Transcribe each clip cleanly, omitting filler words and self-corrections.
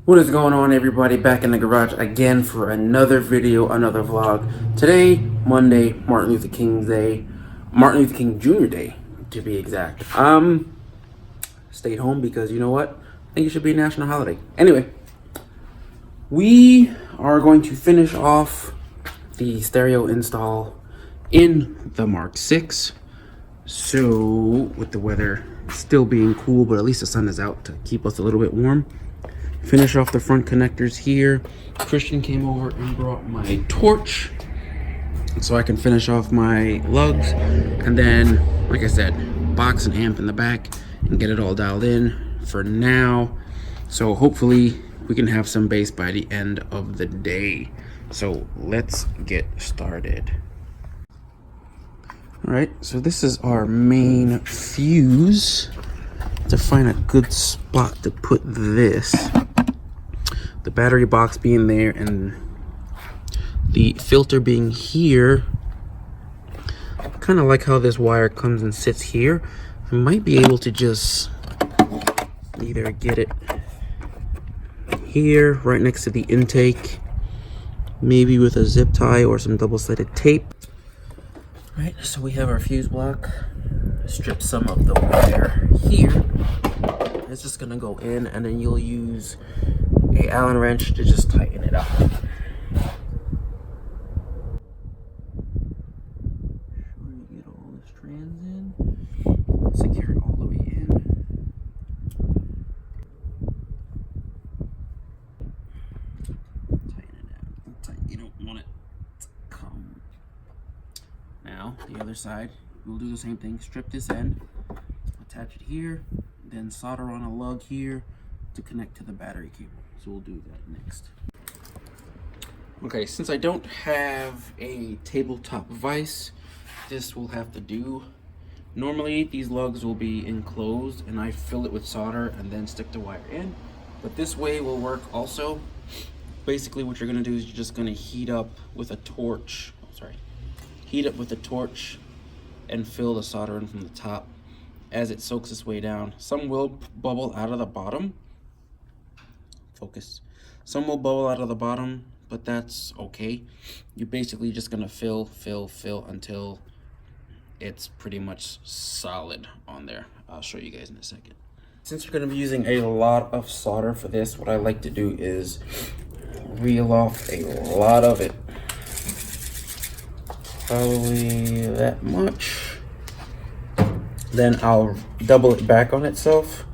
What is going on, everybody? Back in the garage again for another video, another vlog. Today, Monday, Martin Luther King's Day, Martin Luther King Jr. Day, to be exact. Stayed home because you know what? I think it should be a national holiday. Anyway, we are going to finish off the stereo install in the Mark 6. So, with the weather still being cool, but at least the sun is out to keep us a little bit warm. Finish off the front connectors here. Christian came over and brought my torch so I can finish off my lugs, and then, like I said, box and amp in the back and get it all dialed in for now. So hopefully we can have some bass by the end of the day. So let's get started. All right, so this is our main fuse. To find a good spot to put this, the battery box being there and the filter being here. Kind of like how this wire comes and sits here. I might be able to just either get it here right next to the intake, maybe with a zip tie or some double-sided tape. Right, so we have our fuse block. Strip some of the wire here. It's just gonna go in, and then you'll use a Allen wrench to just tighten it up. Sure you get all the strands in. Secure it all the way in. Tighten it down. You don't want it to come. Now the other side. We'll do the same thing. Strip this end, attach it here, then solder on a lug here to connect to the battery cable. So we'll do that next. Okay, since I don't have a tabletop vise, this will have to do. Normally these lugs will be enclosed and I fill it with solder and then stick the wire in, but this way will work also. Basically what you're gonna do is you're just gonna heat up with a torch, and fill the solder in from the top as it soaks its way down. Some will bubble out of the bottom. Focus. Some will bubble out of the bottom, but that's okay. You're basically just gonna fill until it's pretty much solid on there. I'll show you guys in a second. Since you're gonna be using a lot of solder for this, what I like to do is reel off a lot of it. Probably that much. Then I'll double it back on itself,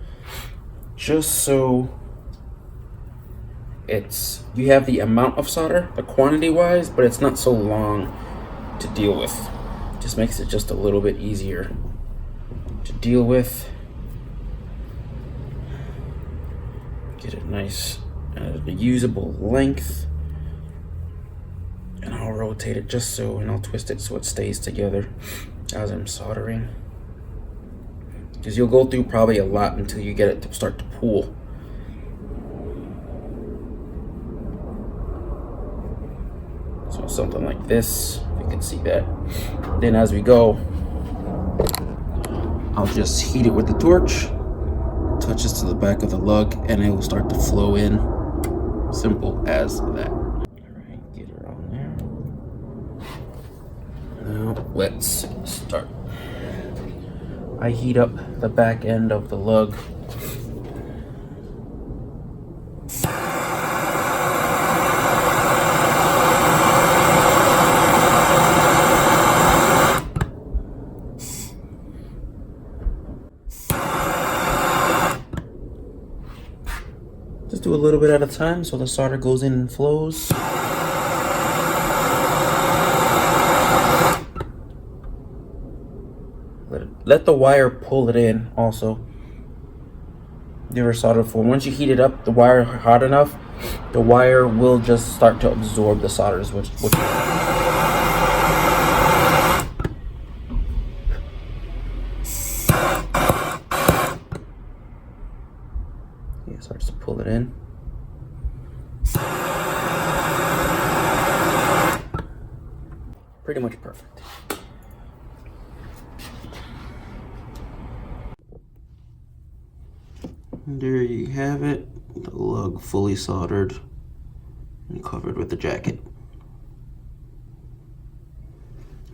just so you have the amount of solder, the quantity wise, but it's not so long to deal with. Just makes it just a little bit easier to deal with. Get it nice at a usable length. And I'll rotate it just so, and I'll twist it so it stays together as I'm soldering. Because you'll go through probably a lot until you get it to start to pool. So something like this, you can see that. Then as we go, I'll just heat it with the torch, touch this to the back of the lug, and it will start to flow in. Simple as that. Now let's start. I heat up the back end of the lug. Just do a little bit at a time so the solder goes in and flows. Let the wire pull it in also. Give her solder form. Once you heat it up, the wire hot enough, the wire will just start to absorb the solders, which yeah, starts to pull it in. Pretty much perfect. There you have it. The lug fully soldered and covered with the jacket.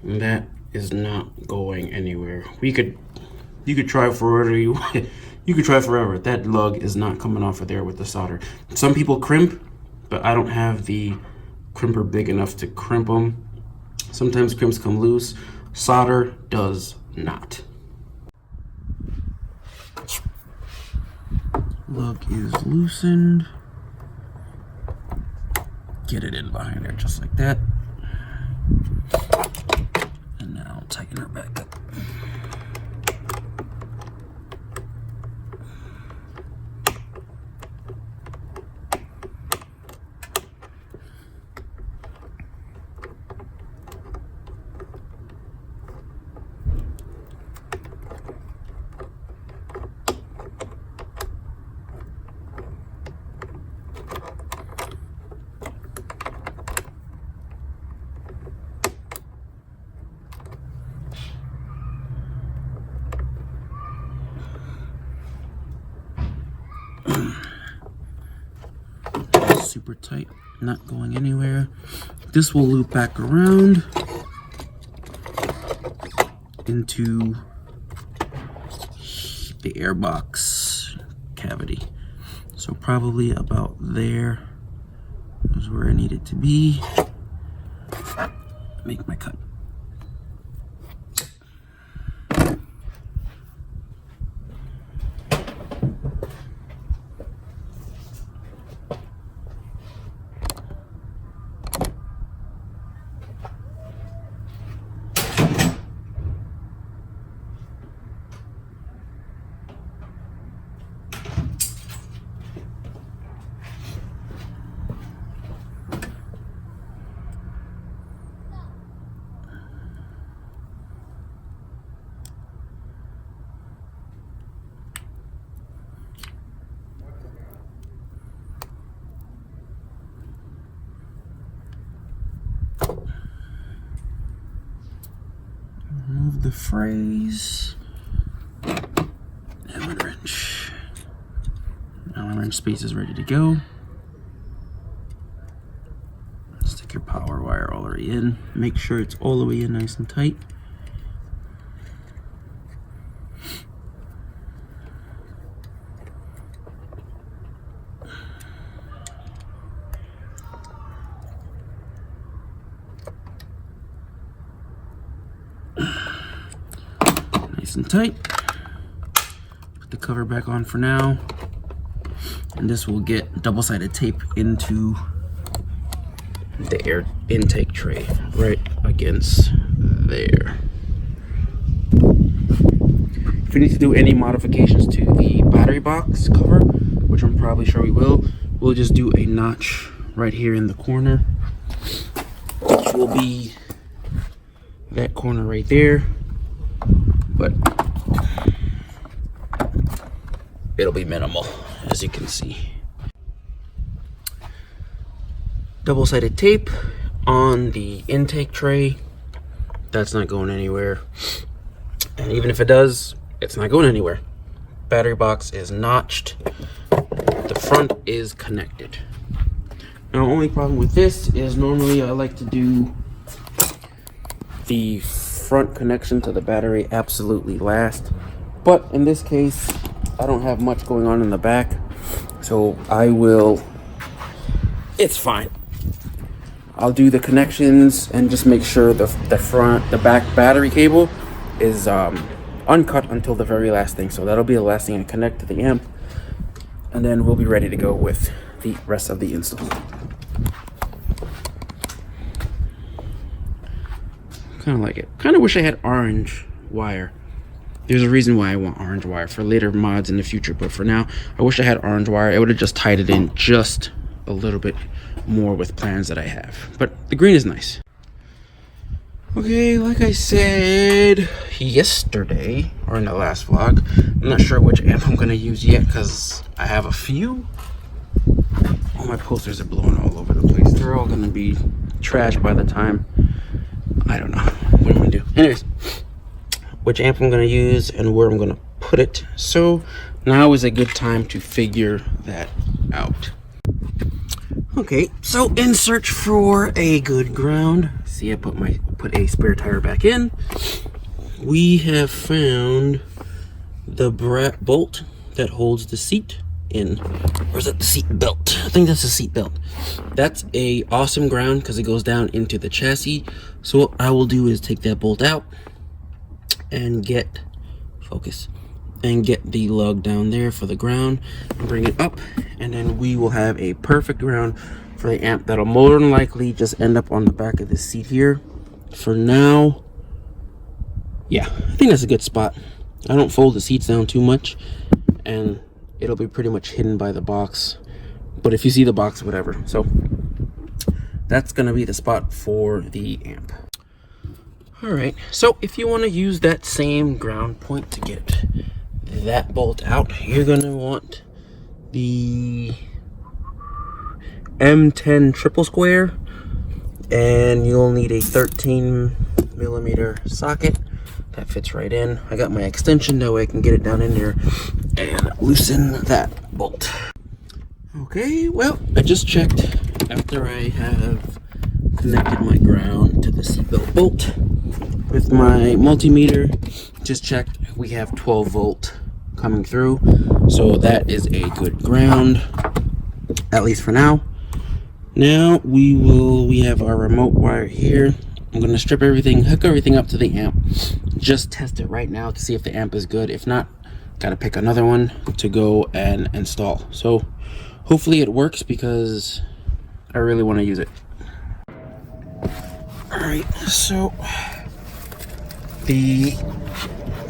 And that is not going anywhere. You could try forever. You could try forever. That lug is not coming off of there with the solder. Some people crimp, but I don't have the crimper big enough to crimp them. Sometimes crimps come loose. Solder does not. Lug is loosened. Get it in behind there just like that. And now tighten her back up. Super tight, not going anywhere. This will loop back around into the airbox cavity. So probably about there is where I need it to be. Make my cut. Remove the frays. Allen wrench. Allen wrench space is ready to go. Stick your power wire all the way in. Make sure it's all the way in nice and tight. Nice and tight. Put the cover back on for now. And this will get double-sided tape into the air intake tray right against there. If we need to do any modifications to the battery box cover, which I'm probably sure we will, we'll just do a notch right here in the corner, which will be that corner right there, but it'll be minimal, as you can see. Double-sided tape on the intake tray. That's not going anywhere. And even if it does, it's not going anywhere. Battery box is notched. The front is connected. Now, only problem with this is normally I like to do the front connection to the battery absolutely last. But in this case, I don't have much going on in the back. So I will, it's fine. I'll do the connections and just make sure the back battery cable is uncut until the very last thing. So that'll be the last thing I connect to the amp, and then we'll be ready to go with the rest of the install. Kind of like it. Kind of wish I had orange wire. There's a reason why I want orange wire for later mods in the future, but for now, I wish I had orange wire. I would have just tied it in just a little bit more with plans that I have, but the green is nice. Okay, like I said yesterday, or in the last vlog, I'm not sure which amp I'm gonna use yet because I have a few. All my posters are blowing all over the place. They're all gonna be trash by the time, I don't know what I'm gonna do. Anyways, which amp I'm gonna use and where I'm gonna put it. So now is a good time to figure that out. Okay, so in search for a good ground, see, I put a spare tire back in. We have found the bolt that holds the seat in. Or is that the seat belt? I think that's the seat belt. That's a awesome ground because it goes down into the chassis. So what I will do is take that bolt out and get the lug down there for the ground and bring it up, and then we will have a perfect ground for the amp that'll more than likely just end up on the back of the seat here. For now, yeah, I think that's a good spot. I don't fold the seats down too much and it'll be pretty much hidden by the box, but if you see the box, whatever. So that's gonna be the spot for the amp. All right, so if you want to use that same ground point to get that bolt out, you're gonna want the M10 triple square, and you'll need a 13mm socket that fits right in. I got my extension, that way I can get it down in there and loosen that bolt. Okay, well, I just checked after I have connected my ground to the seatbelt bolt with my multimeter. Just checked, we have 12 volt coming through, so that is a good ground, at least for now. Now we have our remote wire here. I'm gonna strip everything, hook everything up to the amp, just test it right now to see if the amp is good. If not, gotta pick another one to go and install. So hopefully it works because I really want to use it. All right, so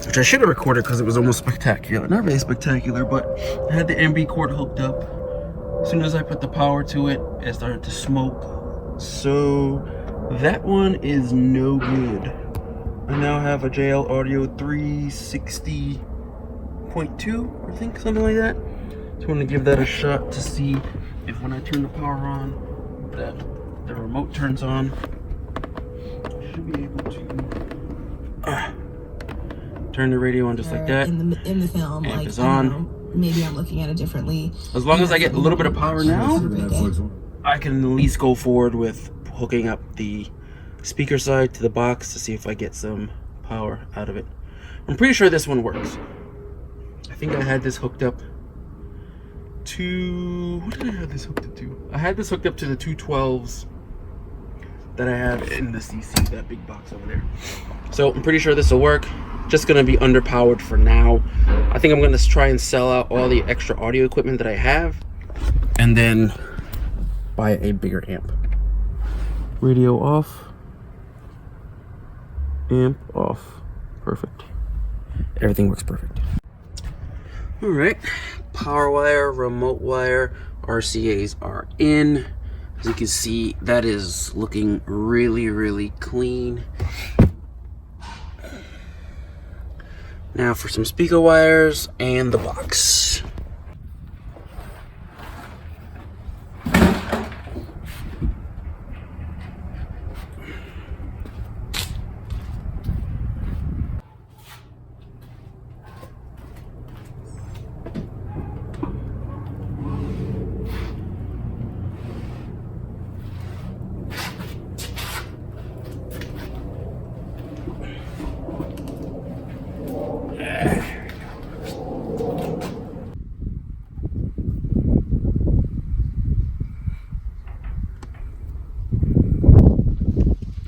which I should have recorded because it was almost spectacular. Not really spectacular, but I had the MB cord hooked up. As soon as I put the power to it, it started to smoke. So that one is no good. I now have a JL Audio 360.2, I think, something like that. Just want to give that a shot to see if when I turn the power on, that the remote turns on. I should be able to turn the radio on just like that. In the film, amp like, is on. Maybe I'm looking at it differently. As long as I get a little bit of power now, I can at least go forward with hooking up the speaker side to the box to see if I get some power out of it. I'm pretty sure this one works. I think I had this hooked up to, what did I have this hooked up to? I had this hooked up to the 212s that I have in the CC, that big box over there. So I'm pretty sure this will work. Just gonna be underpowered for now. I think I'm gonna try and sell out all the extra audio equipment that I have and then buy a bigger amp. Radio off, amp off. Perfect. Everything works perfect. All right, power wire, remote wire, RCAs are in. As you can see, that is looking really, really clean. Now for some speaker wires and the box.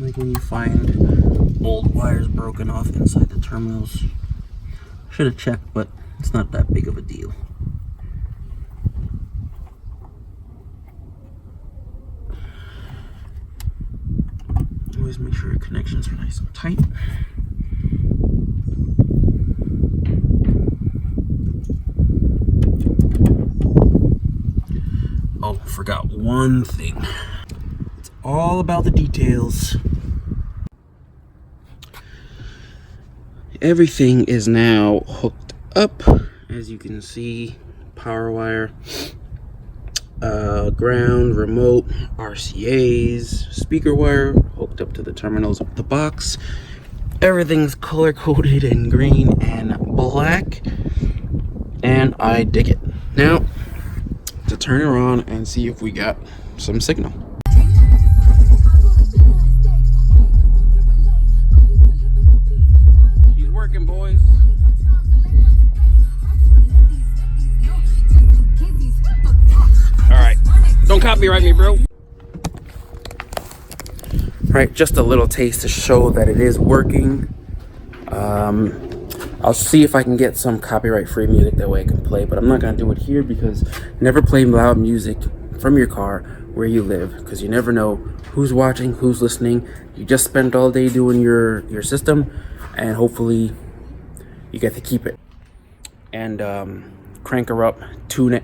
Like when you find old wires broken off inside the terminals. Should have checked, but it's not that big of a deal. Always make sure your connections are nice and tight. Oh, forgot one thing. It's all about the details. Everything is now hooked up, as you can see. Power wire, ground, remote, RCAs, speaker wire hooked up to the terminals of the box. Everything's color coded in green and black. and I dig it. Now, to turn her on and see if we got some signal. She's working, boys. Alright, don't copyright me, bro. Alright, just a little taste to show that it is working. I'll see if I can get some copyright-free music that way I can play, but I'm not going to do it here because never play loud music from your car where you live, because you never know who's watching, who's listening. You just spent all day doing your system, and hopefully you get to keep it. And crank her up, tune it.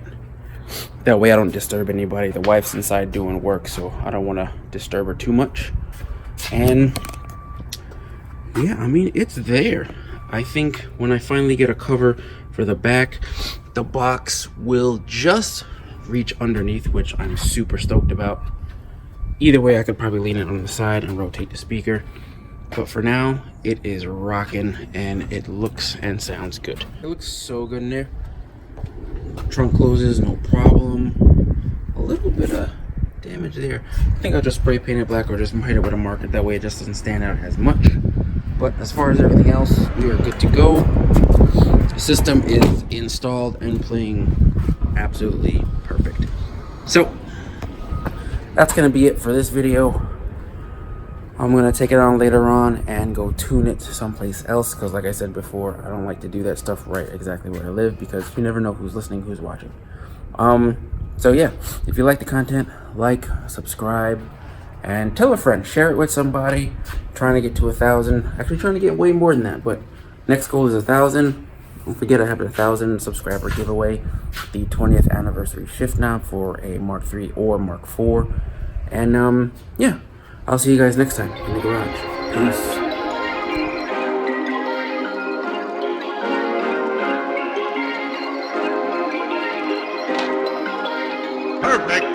That way I don't disturb anybody. The wife's inside doing work, so I don't want to disturb her too much. And yeah, I mean, it's there. I think when I finally get a cover for the back, the box will just reach underneath, which I'm super stoked about. Either way, I could probably lean it on the side and rotate the speaker. But for now, it is rocking and it looks and sounds good. It looks so good in there. Trunk closes, no problem. A little bit of damage there. I think I'll just spray paint it black or just hit it with a marker. That way it just doesn't stand out as much. But as far as everything else, we are good to go. The system is installed and playing absolutely perfect. So that's gonna be it for this video. I'm gonna take it on later on and go tune it someplace else, because like I said before, I don't like to do that stuff right exactly where I live, because you never know who's listening, who's watching. So yeah, if you like the content, like, subscribe, and tell a friend, share it with somebody. Trying to get to 1,000, actually trying to get way more than that, but next goal is 1,000. Don't forget I have a 1,000 subscriber giveaway, the 20th anniversary shift knob for a Mark III or Mark IV. And yeah, I'll see you guys next time in the garage. Peace. Perfect.